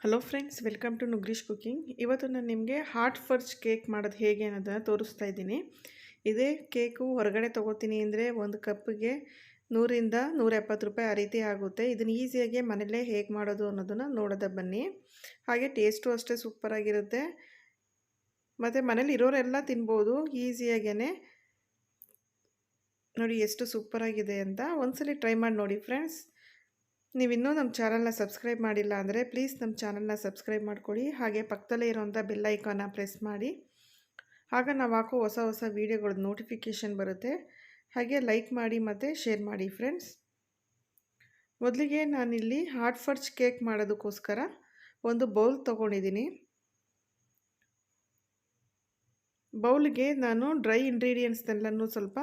Hello friends, welcome to ನುಗ್ರೀಶ್ cooking. ಇವತ್ತು ನಾನು ನಿಮಗೆ ಹಾಟ್ ಫರ್ಜ್ ಕೇಕ್ ಮಾಡೋದು ಹೇಗೆ ಅನ್ನೋದನ್ನು ತೋರಿಸ್ತಾ ಇದ್ದೀನಿ. ಇದೇ ಕೇಕು ಹೊರಗಡೆ ತೊಗೋತೀನಿ ಅಂದರೆ ಒಂದು ಕಪ್ಪಿಗೆ 100ರಿಂದ 170 ರೂಪಾಯಿ ಆ ರೀತಿ ಆಗುತ್ತೆ. ಇದನ್ನು ಈಸಿಯಾಗಿ ಮನೆಯಲ್ಲೇ ಹೇಗೆ ಮಾಡೋದು ಅನ್ನೋದನ್ನು ನೋಡೋದ ಬನ್ನಿ. ಹಾಗೆ ಟೇಸ್ಟು ಅಷ್ಟೇ ಸೂಪರಾಗಿರುತ್ತೆ ಮತ್ತು ಮನೇಲಿ ಇರೋರೆಲ್ಲ ತಿನ್ಬೋದು ಈಸಿಯಾಗೇ. ನೋಡಿ ಎಷ್ಟು ಸೂಪರಾಗಿದೆ ಅಂತ. ಒಂದ್ಸಲಿ ಟ್ರೈ ಮಾಡಿ ನೋಡಿ ಫ್ರೆಂಡ್ಸ್. ನೀವಿನ್ನೂ ನಮ್ಮ ಚಾನಲ್ನ ಸಬ್ಸ್ಕ್ರೈಬ್ ಮಾಡಿಲ್ಲ ಅಂದರೆ ಪ್ಲೀಸ್ ನಮ್ಮ ಚಾನಲ್ನ ಸಬ್ಸ್ಕ್ರೈಬ್ ಮಾಡ್ಕೊಳ್ಳಿ. ಹಾಗೆ ಪಕ್ಕದಲ್ಲೇ ಇರೋಂಥ ಬೆಲ್ ಐಕಾನ್ನ ಪ್ರೆಸ್ ಮಾಡಿ. ಆಗ ನಾವು ಹಾಕೋ ಹೊಸ ಹೊಸ ವೀಡಿಯೋಗಳದ್ದು ನೋಟಿಫಿಕೇಷನ್ ಬರುತ್ತೆ. ಹಾಗೆ ಲೈಕ್ ಮಾಡಿ ಮತ್ತು ಶೇರ್ ಮಾಡಿ ಫ್ರೆಂಡ್ಸ್. ಮೊದಲಿಗೆ ನಾನಿಲ್ಲಿ ಹಾಟ್ ಫರ್ಜ್ ಕೇಕ್ ಮಾಡೋದಕ್ಕೋಸ್ಕರ ಒಂದು ಬೌಲ್ ತೊಗೊಂಡಿದ್ದೀನಿ. ಬೌಲ್ಗೆ ನಾನು ಡ್ರೈ ಇಂಗ್ರೀಡಿಯೆಂಟ್ಸ್ನೆಲ್ಲನೂ ಸ್ವಲ್ಪ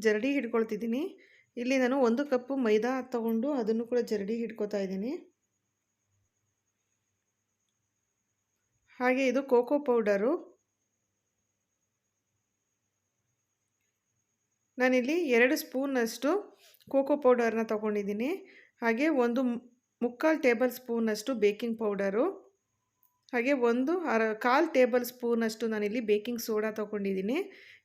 ಜರಡಿ ಹಿಡ್ಕೊಳ್ತಿದ್ದೀನಿ. ಇಲ್ಲಿ ನಾನು 1 ಕಪ್ಪು ಮೈದಾ ತಗೊಂಡು ಅದನ್ನು ಕೂಡ ಜರಡಿ ಹಿಡ್ಕೊತಾ ಇದ್ದೀನಿ. ಹಾಗೆ ಇದು ಕೋಕೋ ಪೌಡರು. ನಾನಿಲ್ಲಿ 2 ಸ್ಪೂನಷ್ಟು ಕೋಕೋ ಪೌಡರ್ನ ತೊಗೊಂಡಿದ್ದೀನಿ. ಹಾಗೆ 1/4 ಟೇಬಲ್ ಸ್ಪೂನಷ್ಟು ಬೇಕಿಂಗ್ ಪೌಡರು. ಹಾಗೆ 1/4 ಟೇಬಲ್ ಸ್ಪೂನಷ್ಟು ನಾನಿಲ್ಲಿ ಬೇಕಿಂಗ್ ಸೋಡಾ ತೊಗೊಂಡಿದ್ದೀನಿ.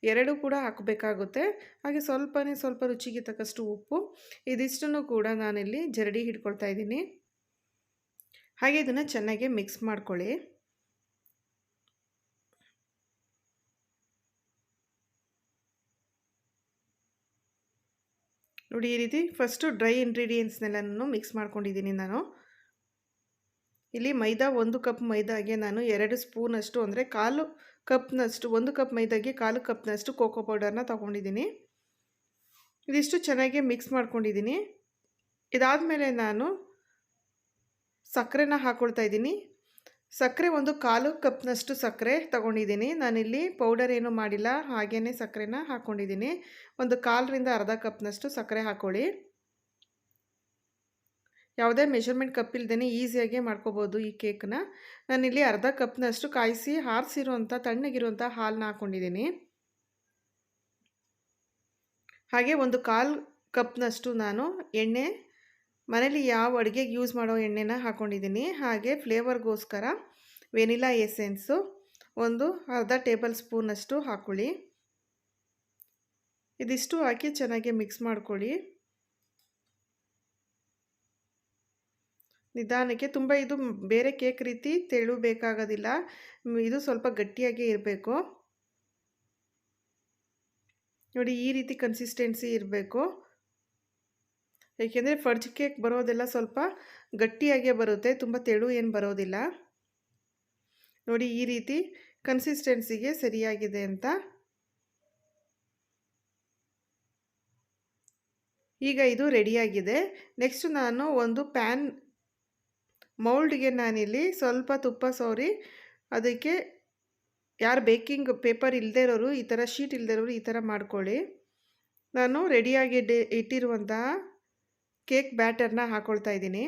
2 ಕೂಡ ಹಾಕಬೇಕಾಗುತ್ತೆ. ಹಾಗೆ ಸ್ವಲ್ಪ ರುಚಿಗೆ ತಕ್ಕಷ್ಟು ಉಪ್ಪು. ಇದಿಷ್ಟನ್ನು ಕೂಡ ನಾನಿಲ್ಲಿ ಜರಡಿ ಹಿಡ್ಕೊಳ್ತಾ ಇದ್ದೀನಿ. ಹಾಗೆ ಇದನ್ನು ಚೆನ್ನಾಗಿ ಮಿಕ್ಸ್ ಮಾಡ್ಕೊಳ್ಳಿ. ನೋಡಿ, ಈ ರೀತಿ ಫಸ್ಟು ಡ್ರೈ ಇಂಗ್ರೀಡಿಯೆಂಟ್ಸ್ನೆಲ್ಲನೂ ಮಿಕ್ಸ್ ಮಾಡ್ಕೊಂಡಿದ್ದೀನಿ ನಾನು. ಇಲ್ಲಿ ಮೈದಾ 1 ಕಪ್ ಮೈದಾಗೆ ನಾನು 2 ಸ್ಪೂನಷ್ಟು ಅಂದರೆ 1/4 ಕಪ್ನಷ್ಟು, 1 ಕಪ್ ಮೈದಾಗೆ 1/4 ಕಪ್ನಷ್ಟು ಕೋಕೋ ಪೌಡರ್ನ ತೊಗೊಂಡಿದ್ದೀನಿ. ಇದಿಷ್ಟು ಚೆನ್ನಾಗಿ ಮಿಕ್ಸ್ ಮಾಡ್ಕೊಂಡಿದ್ದೀನಿ. ಇದಾದಮೇಲೆ ನಾನು ಸಕ್ಕರೆನ ಹಾಕ್ಕೊಳ್ತಾ ಇದ್ದೀನಿ. ಸಕ್ಕರೆ 1/4 ಕಪ್ನಷ್ಟು ಸಕ್ಕರೆ ತೊಗೊಂಡಿದ್ದೀನಿ. ನಾನಿಲ್ಲಿ ಪೌಡರ್ ಏನೂ ಮಾಡಿಲ್ಲ, ಹಾಗೇ ಸಕ್ಕರೆನ ಹಾಕ್ಕೊಂಡಿದ್ದೀನಿ. 1/4ರಿಂದ ಅರ್ಧ ಕಪ್ನಷ್ಟು ಸಕ್ಕರೆ ಹಾಕ್ಕೊಳ್ಳಿ. ಯಾವುದೇ ಮೆಷರ್ಮೆಂಟ್ ಕಪ್ ಇಲ್ಲದೇ ಈಸಿಯಾಗಿ ಮಾಡ್ಕೋಬೋದು ಈ ಕೇಕನ್ನ. ನಾನಿಲ್ಲಿ ಅರ್ಧ ಕಪ್ನಷ್ಟು ಕಾಯಿಸಿ ಆರಿಸಿರುವಂಥ ತಣ್ಣಗಿರುವಂಥ ಹಾಲನ್ನ ಹಾಕ್ಕೊಂಡಿದ್ದೀನಿ. ಹಾಗೆ 1/4 ಕಪ್ನಷ್ಟು ನಾನು ಎಣ್ಣೆ, ಮನೇಲಿ ಯಾವ ಅಡುಗೆಗೆ ಯೂಸ್ ಮಾಡೋ ಎಣ್ಣೆನ ಹಾಕ್ಕೊಂಡಿದ್ದೀನಿ. ಹಾಗೆ ಫ್ಲೇವರ್ಗೋಸ್ಕರ ವೆನಿಲಾ ಎಸೆನ್ಸು ಅರ್ಧ ಟೇಬಲ್ ಸ್ಪೂನಷ್ಟು ಹಾಕ್ಕೊಳ್ಳಿ. ಇದಿಷ್ಟು ಹಾಕಿ ಚೆನ್ನಾಗಿ ಮಿಕ್ಸ್ ಮಾಡ್ಕೊಳ್ಳಿ ನಿಧಾನಕ್ಕೆ. ತುಂಬ ಇದು ಬೇರೆ ಕೇಕ್ ರೀತಿ ತೆಳು ಬೇಕಾಗೋದಿಲ್ಲ, ಇದು ಸ್ವಲ್ಪ ಗಟ್ಟಿಯಾಗೇ ಇರಬೇಕು. ನೋಡಿ, ಈ ರೀತಿ ಕನ್ಸಿಸ್ಟೆನ್ಸಿ ಇರಬೇಕು. ಏಕೆಂದರೆ ಫಡ್ಜ್ ಕೇಕ್ ಬರೋದೆಲ್ಲ ಸ್ವಲ್ಪ ಗಟ್ಟಿಯಾಗೇ ಬರುತ್ತೆ, ತುಂಬ ತೆಳು ಏನು ಬರೋದಿಲ್ಲ. ನೋಡಿ, ಈ ರೀತಿ ಕನ್ಸಿಸ್ಟೆನ್ಸಿಗೆ ಸರಿಯಾಗಿದೆ ಅಂತ. ಈಗ ಇದು ರೆಡಿಯಾಗಿದೆ. ನೆಕ್ಸ್ಟ್ ನಾನು ಒಂದು ಪ್ಯಾನ್ ಮೌಲ್ಡ್ಗೆ ನಾನಿಲ್ಲಿ ಸ್ವಲ್ಪ ತುಪ್ಪ ಸವರಿ, ಅದಕ್ಕೆ ಯಾರು ಬೇಕಿಂಗ್ ಪೇಪರ್ ಇಲ್ಲದೇ ಇರೋರು, ಈ ಥರ ಶೀಟ್ ಇಲ್ಲದೇ ಇರೋರು ಈ ಥರ ಮಾಡ್ಕೊಳ್ಳಿ. ನಾನು ರೆಡಿಯಾಗಿ ಇಟ್ಟಿರುವಂತಹ ಕೇಕ್ ಬ್ಯಾಟರ್ನ ಹಾಕ್ಕೊಳ್ತಾ ಇದ್ದೀನಿ.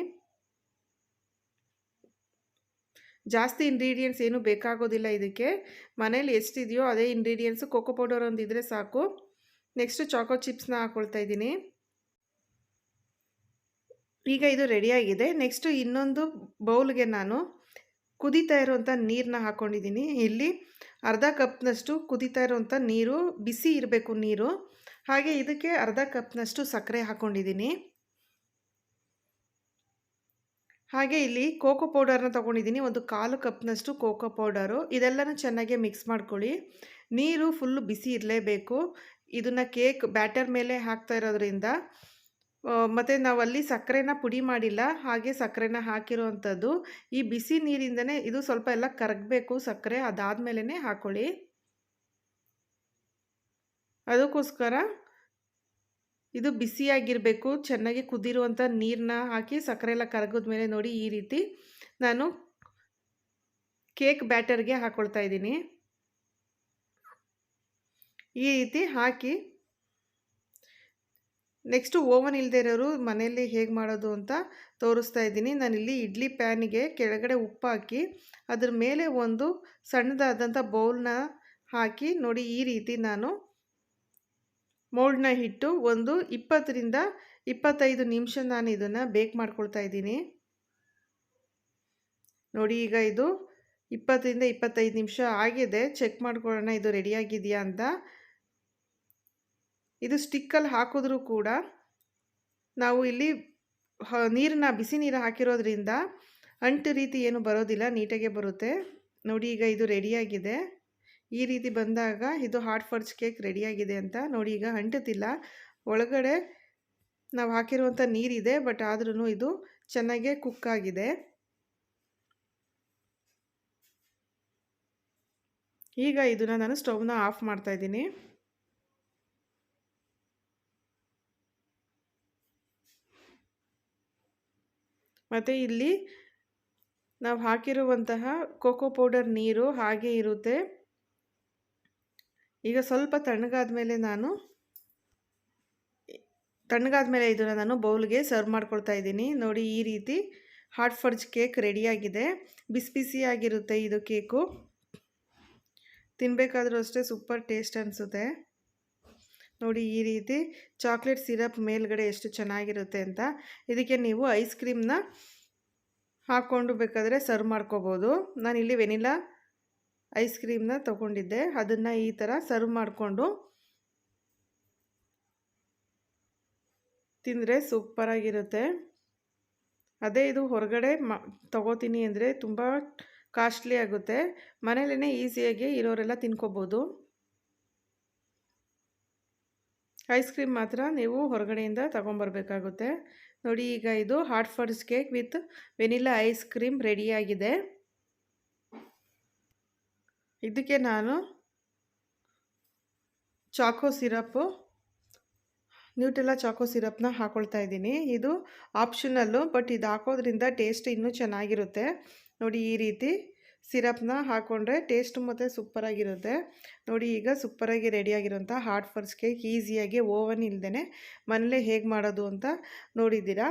ಜಾಸ್ತಿ ಇಂಗ್ರೀಡಿಯೆಂಟ್ಸ್ ಏನೂ ಬೇಕಾಗೋದಿಲ್ಲ ಇದಕ್ಕೆ. ಮನೇಲಿ ಎಷ್ಟಿದೆಯೋ ಅದೇ ಇಂಗ್ರೀಡಿಯೆಂಟ್ಸು. ಕೋಕೋ ಪೌಡರ್ ಒಂದಿದ್ರೆ ಸಾಕು. ನೆಕ್ಸ್ಟು ಚಾಕೋ ಚಿಪ್ಸ್ನ ಹಾಕ್ಕೊಳ್ತಾ ಇದ್ದೀನಿ. ಈಗ ಇದು ರೆಡಿಯಾಗಿದೆ. ನೆಕ್ಸ್ಟು ಇನ್ನೊಂದು ಬೌಲ್ಗೆ ನಾನು ಕುದೀತಾ ಇರುವಂಥ ನೀರನ್ನ ಹಾಕ್ಕೊಂಡಿದ್ದೀನಿ. ಇಲ್ಲಿ ಅರ್ಧ ಕಪ್ನಷ್ಟು ಕುದೀತಾ ಇರುವಂಥ ನೀರು, ಬಿಸಿ ಇರಬೇಕು ನೀರು. ಹಾಗೆ ಇದಕ್ಕೆ ಅರ್ಧ ಕಪ್ನಷ್ಟು ಸಕ್ಕರೆ ಹಾಕ್ಕೊಂಡಿದ್ದೀನಿ. ಹಾಗೆ ಇಲ್ಲಿ ಕೋಕೋ ಪೌಡರ್ನ ತೊಗೊಂಡಿದ್ದೀನಿ, 1/4 ಕಪ್ನಷ್ಟು ಕೋಕೋ ಪೌಡರು. ಇದೆಲ್ಲನೂ ಚೆನ್ನಾಗಿ ಮಿಕ್ಸ್ ಮಾಡ್ಕೊಳ್ಳಿ. ನೀರು ಫುಲ್ಲು ಬಿಸಿ ಇರಲೇಬೇಕು. ಇದನ್ನು ಕೇಕ್ ಬ್ಯಾಟರ್ ಮೇಲೆ ಹಾಕ್ತಾ ಇರೋದ್ರಿಂದ, ಮತ್ತು ನಾವಲ್ಲಿ ಸಕ್ಕರೆನ ಪುಡಿ ಮಾಡಿಲ್ಲ, ಹಾಗೆ ಸಕ್ಕರೆನ ಹಾಕಿರೋವಂಥದ್ದು. ಈ ಬಿಸಿ ನೀರಿಂದನೇ ಇದು ಸ್ವಲ್ಪ ಎಲ್ಲ ಕರಗಬೇಕು ಸಕ್ಕರೆ. ಅದಾದಮೇಲೆ ಹಾಕ್ಕೊಳ್ಳಿ. ಅದಕ್ಕೋಸ್ಕರ ಇದು ಬಿಸಿಯಾಗಿರಬೇಕು. ಚೆನ್ನಾಗಿ ಕುದಿರುವಂಥ ನೀರನ್ನ ಹಾಕಿ ಸಕ್ಕರೆ ಎಲ್ಲ ಕರಗಿದ್ಮೇಲೆ ನೋಡಿ ಈ ರೀತಿ ನಾನು ಕೇಕ್ ಬ್ಯಾಟರ್ಗೆ ಹಾಕ್ಕೊಳ್ತಾ ಇದ್ದೀನಿ. ಈ ರೀತಿ ಹಾಕಿ ನೆಕ್ಸ್ಟು ಓವನ್ ಇಲ್ಲದೆ ಇರೋರು ಮನೆಯಲ್ಲಿ ಹೇಗೆ ಮಾಡೋದು ಅಂತ ತೋರಿಸ್ತಾ ಇದ್ದೀನಿ. ನಾನಿಲ್ಲಿ ಇಡ್ಲಿ ಪ್ಯಾನಿಗೆ ಕೆಳಗಡೆ ಉಪ್ಪು ಹಾಕಿ ಅದ್ರ ಮೇಲೆ ಒಂದು ಸಣ್ಣದಾದಂಥ ಬೌಲ್ನ ಹಾಕಿ ನೋಡಿ ಈ ರೀತಿ ನಾನು ಮೋಲ್ಡ್ನ ಇಟ್ಟು 20ರಿಂದ 25 ನಿಮಿಷ ನಾನು ಇದನ್ನು ಬೇಕ್ ಮಾಡ್ಕೊಳ್ತಾ ಇದ್ದೀನಿ. ನೋಡಿ ಈಗ ಇದು 20ರಿಂದ 25 ನಿಮಿಷ ಆಗಿದೆ. ಚೆಕ್ ಮಾಡ್ಕೊಳ್ಳೋಣ ಇದು ರೆಡಿಯಾಗಿದೆಯಾ ಅಂತ. ಇದು ಸ್ಟಿಕ್ಕಲ್ಲಿ ಹಾಕಿದ್ರೂ ಕೂಡ ನಾವು ಇಲ್ಲಿ ಬಿಸಿ ನೀರು ಹಾಕಿರೋದ್ರಿಂದ ಅಂಟು ರೀತಿ ಏನು ಬರೋದಿಲ್ಲ, ನೀಟಾಗೆ ಬರುತ್ತೆ. ನೋಡಿ ಈಗ ಇದು ರೆಡಿಯಾಗಿದೆ. ಈ ರೀತಿ ಬಂದಾಗ ಇದು ಹಾಟ್ ಫಡ್ಜ್ ಕೇಕ್ ರೆಡಿಯಾಗಿದೆ ಅಂತ. ನೋಡಿ ಈಗ ಅಂಟುತ್ತಿಲ್ಲ. ಒಳಗಡೆ ನಾವು ಹಾಕಿರುವಂಥ ನೀರಿದೆ, ಬಟ್ ಆದ್ರೂ ಇದು ಚೆನ್ನಾಗೇ ಕುಕ್ ಆಗಿದೆ. ಈಗ ಇದನ್ನು ನಾನು ಸ್ಟವ್ನ ಆಫ್ ಮಾಡ್ತಾ ಇದ್ದೀನಿ. ಮತ್ತು ಇಲ್ಲಿ ನಾವು ಹಾಕಿರುವಂತಹ ಕೋಕೋ ಪೌಡರ್ ನೀರು ಹಾಗೆ ಇರುತ್ತೆ. ಈಗ ಸ್ವಲ್ಪ ತಣ್ಣಗಾದ ಮೇಲೆ ಇದನ್ನು ನಾನು ಬೌಲ್ಗೆ ಸರ್ವ್ ಮಾಡ್ಕೊಳ್ತಾ ಇದ್ದೀನಿ. ನೋಡಿ ಈ ರೀತಿ ಹಾಟ್ ಫಡ್ಜ್ ಕೇಕ್ ರೆಡಿಯಾಗಿದೆ. ಬಿಸಿ ಬಿಸಿಯಾಗಿರುತ್ತೆ ಇದು ಕೇಕು. ತಿನ್ನಬೇಕಾದ್ರೂ ಅಷ್ಟೇ ಸೂಪರ್ ಟೇಸ್ಟ್ ಅನಿಸುತ್ತೆ. ನೋಡಿ ಈ ರೀತಿ ಚಾಕ್ಲೇಟ್ ಸಿರಪ್ ಮೇಲ್ಗಡೆ ಎಷ್ಟು ಚೆನ್ನಾಗಿರುತ್ತೆ ಅಂತ. ಇದಕ್ಕೆ ನೀವು ಐಸ್ ಕ್ರೀಮ್ನ ಹಾಕ್ಕೊಂಡು ಬೇಕಾದರೆ ಸರ್ವ್ ಮಾಡ್ಕೋಬೋದು. ನಾನಿಲ್ಲಿ ವೆನಿಲಾ ಐಸ್ ಕ್ರೀಮ್ನ ತೊಗೊಂಡಿದ್ದೆ. ಅದನ್ನು ಈ ಥರ ಸರ್ವ್ ಮಾಡಿಕೊಂಡು ತಿಂದರೆ ಸೂಪರಾಗಿರುತ್ತೆ. ಅದೇ ಇದು ಹೊರಗಡೆ ತೊಗೋತೀನಿ ಅಂದರೆ ತುಂಬ ಕಾಸ್ಟ್ಲಿ ಆಗುತ್ತೆ. ಮನೇಲೇ ಈಸಿಯಾಗಿ ಇರೋರೆಲ್ಲ ತಿನ್ಕೋಬೋದು. ಐಸ್ ಕ್ರೀಮ್ ಮಾತ್ರ ನೀವು ಹೊರಗಡೆಯಿಂದ ತೊಗೊಂಬರ್ಬೇಕಾಗುತ್ತೆ. ನೋಡಿ ಈಗ ಇದು hot fudge cake with vanilla ice cream ರೆಡಿಯಾಗಿದೆ. ಇದಕ್ಕೆ ನಾನು ನ್ಯೂಟೆಲ್ಲಾ ಚಾಕೋ ಸಿರಪ್ನ ಹಾಕ್ಕೊಳ್ತಾ ಇದ್ದೀನಿ. ಇದು ಆಪ್ಷನಲ್ಲು, ಬಟ್ ಇದು ಹಾಕೋದ್ರಿಂದ ಟೇಸ್ಟ್ ಇನ್ನೂ ಚೆನ್ನಾಗಿರುತ್ತೆ. ನೋಡಿ ಈ ರೀತಿ ಸಿರಪ್ನ ಹಾಕ್ಕೊಂಡ್ರೆ ಟೇಸ್ಟ್ ಮತ್ತು ಸೂಪರಾಗಿರುತ್ತೆ. ನೋಡಿ ಈಗ ಸೂಪರಾಗಿ ರೆಡಿಯಾಗಿರೋಂಥ ಹಾಟ್ ಫಡ್ಜ್ ಕೇಕ್ ಈಸಿಯಾಗಿ ಓವನ್ ಇಲ್ಲದೇ ಮನೇಲೇ ಹೇಗೆ ಮಾಡೋದು ಅಂತ ನೋಡಿದ್ದೀರಾ.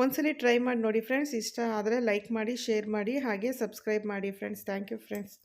ಒಂದ್ಸಲಿ ಟ್ರೈ ಮಾಡಿ ನೋಡಿ ಫ್ರೆಂಡ್ಸ್. ಇಷ್ಟ ಆದರೆ ಲೈಕ್ ಮಾಡಿ, ಶೇರ್ ಮಾಡಿ, ಹಾಗೆ ಸಬ್ಸ್ಕ್ರೈಬ್ ಮಾಡಿ ಫ್ರೆಂಡ್ಸ್. Thank you friends.